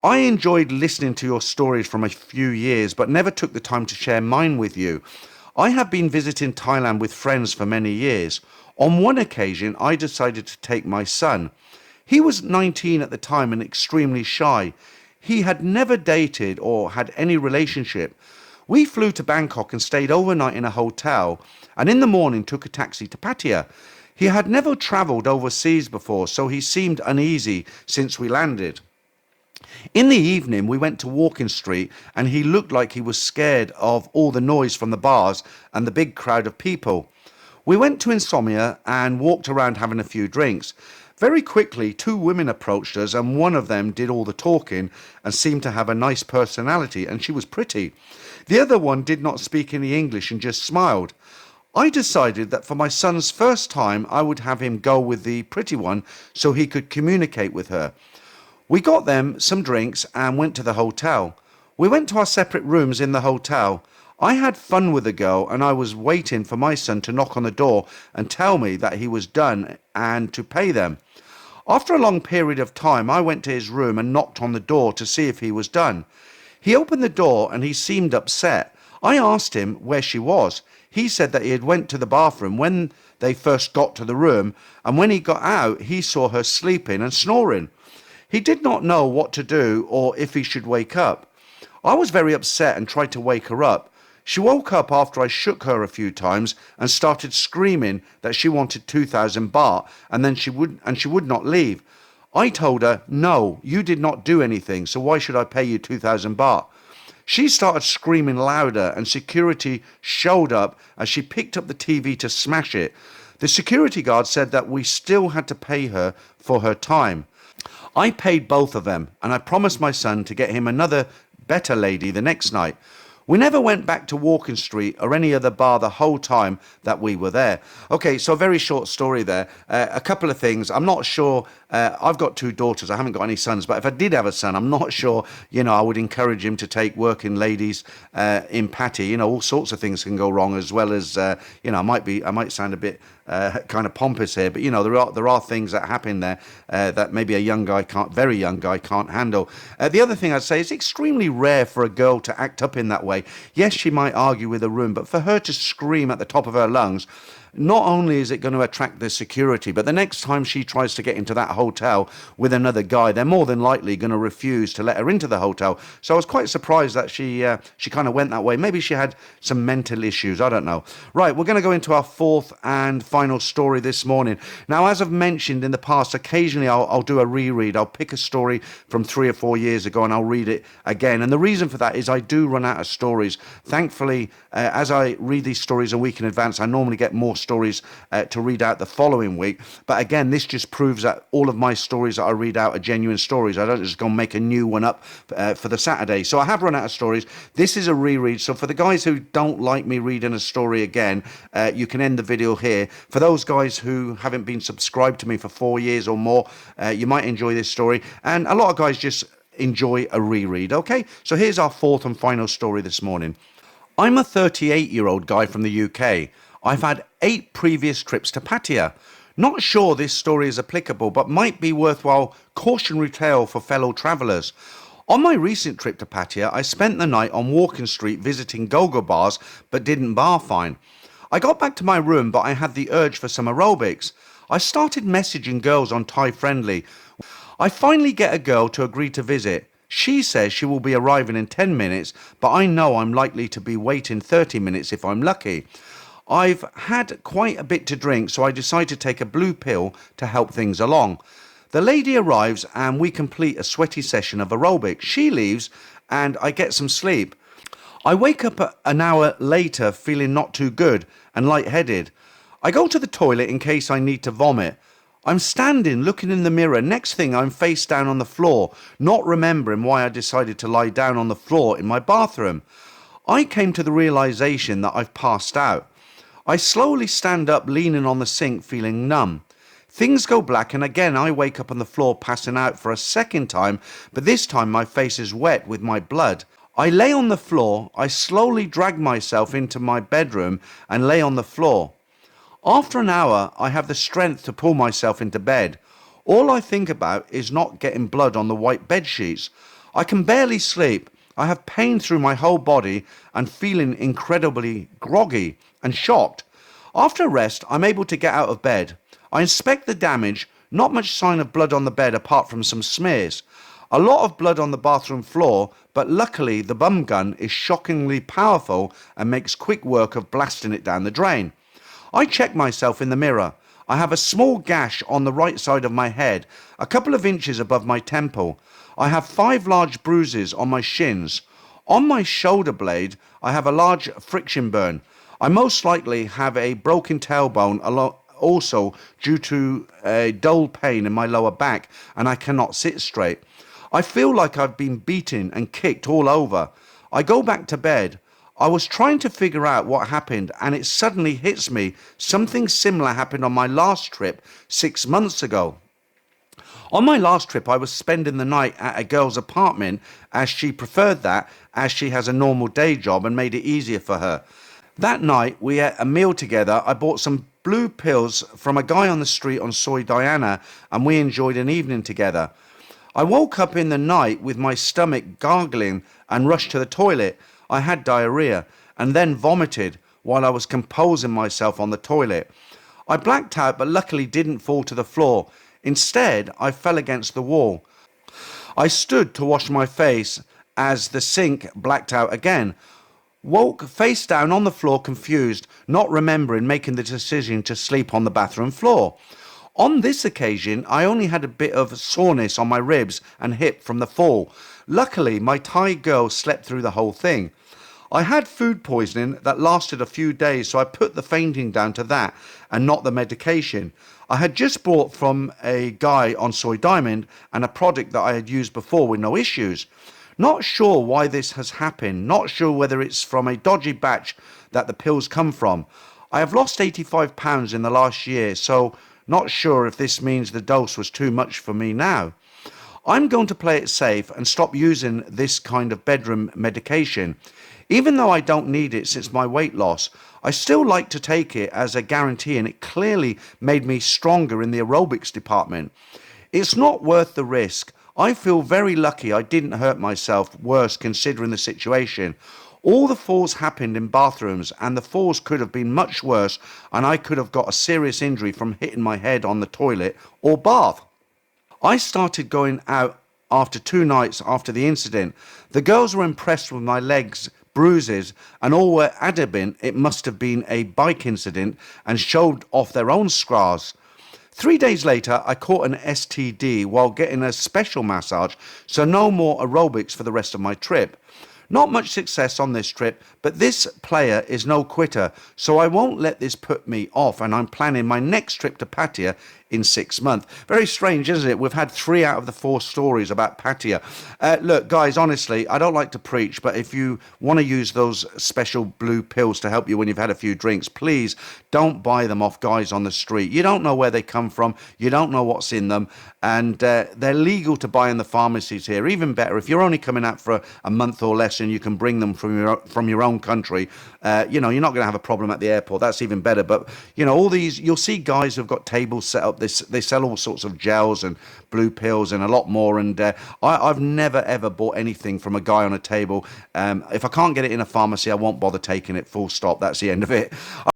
I enjoyed listening to your stories from a few years, but never took the time to share mine with you. I have been visiting Thailand with friends for many years. On one occasion, I decided to take my son. He was 19 at the time and extremely shy. He had never dated or had any relationship. We flew to Bangkok and stayed overnight in a hotel, and in the morning took a taxi to Pattaya. He had never travelled overseas before, so he seemed uneasy since we landed. In the evening, we went to Walking Street, and he looked like he was scared of all the noise from the bars and the big crowd of people. We went to Insomnia and walked around having a few drinks. Very quickly, two women approached us, and one of them did all the talking and seemed to have a nice personality, and she was pretty. The other one did not speak any English and just smiled. I decided that for my son's first time, I would have him go with the pretty one so he could communicate with her. We got them some drinks and went to the hotel. We went to our separate rooms in the hotel. I had fun with the girl and I was waiting for my son to knock on the door and tell me that he was done and to pay them. After a long period of time, I went to his room and knocked on the door to see if he was done. He opened the door and he seemed upset. I asked him where she was. He said that he had went to the bathroom when they first got to the room, and when he got out, he saw her sleeping and snoring. He did not know what to do or if he should wake up. I was very upset and tried to wake her up. She woke up after I shook her a few times and started screaming that she wanted 2,000 baht and then she would not leave. I told her, "No, you did not do anything, so why should I pay you 2,000 baht?" She started screaming louder and security showed up as she picked up the TV to smash it. The security guard said that we still had to pay her for her time. I paid both of them, and I promised my son to get him another better lady the next night. We never went back to Walking Street or any other bar the whole time that we were there. Okay, so a very short story there. A couple of things. I'm not sure. I've got two daughters. I haven't got any sons, but if I did have a son, I'm not sure. I would encourage him to take working ladies in Patty. All sorts of things can go wrong, as well as I might sound a bit kind of pompous here, but there are things that happen there that maybe a very young guy can't handle. The other thing I'd say is extremely rare for a girl to act up in that way. Yes, she might argue with a room, but for her to scream at the top of her lungs, not only is it going to attract the security, but the next time she tries to get into that hotel with another guy, they're more than likely going to refuse to let her into the hotel. So I was quite surprised that she kind of went that way. Maybe she had some mental issues. I don't know. Right, we're going to go into our fourth and final story this morning. Now, as I've mentioned in the past, occasionally I'll do a reread. I'll pick a story from 3 or 4 years ago and I'll read it again. And the reason for that is I do run out of stories. Thankfully, as I read these stories a week in advance, I normally get more stories to read out the following week. But again, this just proves that all of my stories that I read out are genuine stories. I don't just go and make a new one up for the Saturday. So I have run out of stories. This is a reread. So for the guys who don't like me reading a story again, you can end the video here. For those guys who haven't been subscribed to me for 4 years or more, you might enjoy this story. And a lot of guys just enjoy a reread. Okay, so here's our fourth and final story this morning. I'm a 38-year-old guy from the UK. I've had 8 previous trips to Pattaya. Not sure this story is applicable, but might be worthwhile cautionary tale for fellow travellers. On my recent trip to Pattaya, I spent the night on Walking Street visiting go-go bars, but didn't bar fine. I got back to my room, but I had the urge for some aerobics. I started messaging girls on Thai Friendly. I finally get a girl to agree to visit. She says she will be arriving in 10 minutes, but I know I'm likely to be waiting 30 minutes if I'm lucky. I've had quite a bit to drink, so I decide to take a blue pill to help things along. The lady arrives and we complete a sweaty session of aerobics. She leaves and I get some sleep. I wake up an hour later feeling not too good and lightheaded. I go to the toilet in case I need to vomit. I'm standing looking in the mirror. Next thing, I'm face down on the floor, not remembering why I decided to lie down on the floor in my bathroom. I came to the realization that I've passed out. I slowly stand up, leaning on the sink, feeling numb. Things go black and again I wake up on the floor passing out for a second time, but this time my face is wet with my blood. I lay on the floor. I slowly drag myself into my bedroom and lay on the floor. After an hour, I have the strength to pull myself into bed. All I think about is not getting blood on the white bed sheets. I can barely sleep. I have pain through my whole body and feeling incredibly groggy and shocked. After rest, I'm able to get out of bed. I inspect the damage, not much sign of blood on the bed apart from some smears. A lot of blood on the bathroom floor, but luckily the bum gun is shockingly powerful and makes quick work of blasting it down the drain. I check myself in the mirror. I have a small gash on the right side of my head, a couple of inches above my temple. I have 5 large bruises on my shins. On my shoulder blade, I have a large friction burn. I most likely have a broken tailbone also due to a dull pain in my lower back, and I cannot sit straight. I feel like I've been beaten and kicked all over. I go back to bed. I was trying to figure out what happened, and it suddenly hits me. Something similar happened on my last trip 6 months ago. On my last trip, I was spending the night at a girl's apartment as she preferred that, as she has a normal day job and made it easier for her. That night, we ate a meal together. I bought some blue pills from a guy on the street on Soy Diana, and we enjoyed an evening together. I woke up in the night with my stomach gargling and rushed to the toilet. I had diarrhea and then vomited while I was composing myself on the toilet. I blacked out but luckily didn't fall to the floor. Instead, I fell against the wall. I stood to wash my face as the sink blacked out again. Woke face down on the floor confused, not remembering making the decision to sleep on the bathroom floor. On this occasion, I only had a bit of soreness on my ribs and hip from the fall. Luckily, my Thai girl slept through the whole thing. I had food poisoning that lasted a few days, so I put the fainting down to that and not the medication. I had just bought from a guy on Soy Diamond and a product that I had used before with no issues. Not sure why this has happened, not sure whether it's from a dodgy batch that the pills come from. I have lost 85 pounds in the last year, so not sure if this means the dose was too much for me now. I'm going to play it safe and stop using this kind of bedroom medication. Even though I don't need it since my weight loss, I still like to take it as a guarantee, and it clearly made me stronger in the aerobics department. It's not worth the risk. I feel very lucky I didn't hurt myself worse considering the situation. All the falls happened in bathrooms, and the falls could have been much worse, and I could have got a serious injury from hitting my head on the toilet or bath. I started going out after 2 nights after the incident. The girls were impressed with my legs, bruises, and all were adamant it must have been a bike incident and showed off their own scars. 3 days later, I caught an STD while getting a special massage, so no more aerobics for the rest of my trip. Not much success on this trip, but this player is no quitter, so I won't let this put me off, and I'm planning my next trip to Pattaya in 6 months. Very strange, isn't it? We've had 3 out of the 4 stories about Pattaya. Look, guys, honestly, I don't like to preach, but if you want to use those special blue pills to help you when you've had a few drinks, please don't buy them off guys on the street. You don't know where they come from. You don't know what's in them. And they're legal to buy in the pharmacies here. Even better, if you're only coming out for a month or less and you can bring them from your own country, you're not going to have a problem at the airport. That's even better. But, all these, you'll see guys who've got tables set up. They sell all sorts of gels and blue pills and a lot more. And I've never, ever bought anything from a guy on a table. If I can't get it in a pharmacy, I won't bother taking it, full stop. That's the end of it.